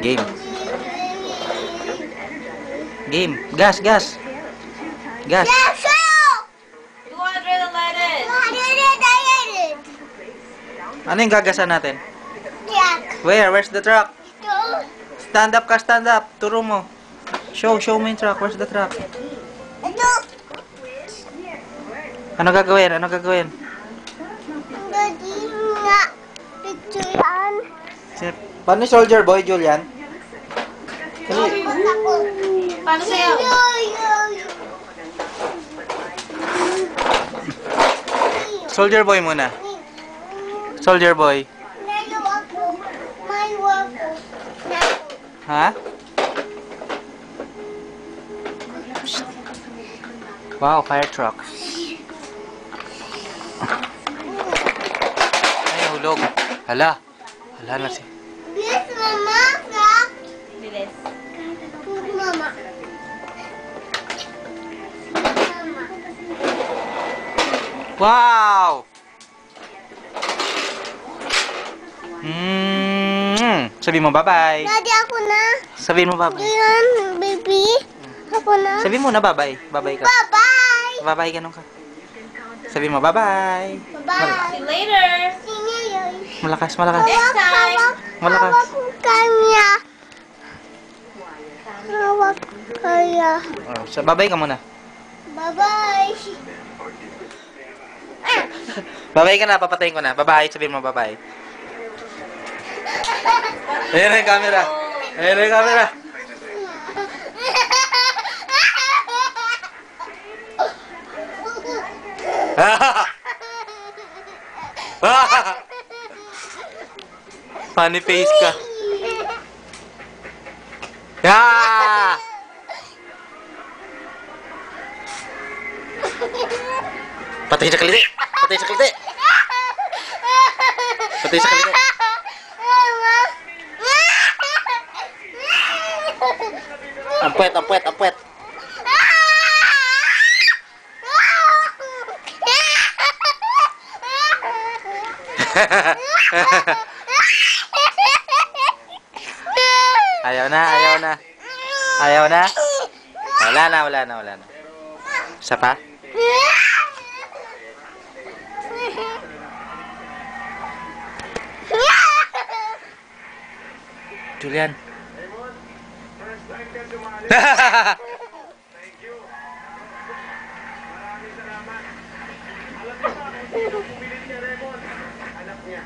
Game. Game. Gas, gas. Gas. You want to let it? Ano yung gagasan natin? Truck. Where's the truck? Stand up ka, stand up. Turo mo. Show mo yung truck. Where's the truck? Ano gagawin? Ano gagawin? Daddy nga. Picture yan. Paano yung soldier boy, Julian? Paano sa'yo? Soldier boy muna. Soldier boy. Ha? Wow, fire truck. Ay, hulog. Hala. Hala na si... Bilis, mama. Bilis. Mama. Wow! Sabi mo bye-bye. Daddy, ako na. Sabi mo bye-bye. Diyan, baby. Ako na. Sabi mo na bye-bye. Bye-bye ka. Bye-bye. Bye-bye ganun ka. Sabi mo bye-bye. Bye-bye. See you later. Malakas, malakas. Next time. Malakas. Hawak ko kanya. Hawak kaya. Oh, so, bye-bye ka muna. Bye-bye. Bye-bye ka na, papatayin ko na. Bye-bye, sabihin mo bye-bye. Ayan na yung camera. Ayan na yung camera. Funny face ka. Yeah! Patay sa kalite. Patay sa kalite. Patay sa kalite. Ampwet, ampwet, ampwet. Ayaw na, ayaw na. Ayaw na. Wala na, wala na, wala na. Isa pa? Julian. Thank you. Maraming salamat. Alam mo, kung pilit niya Raymond, anak niya.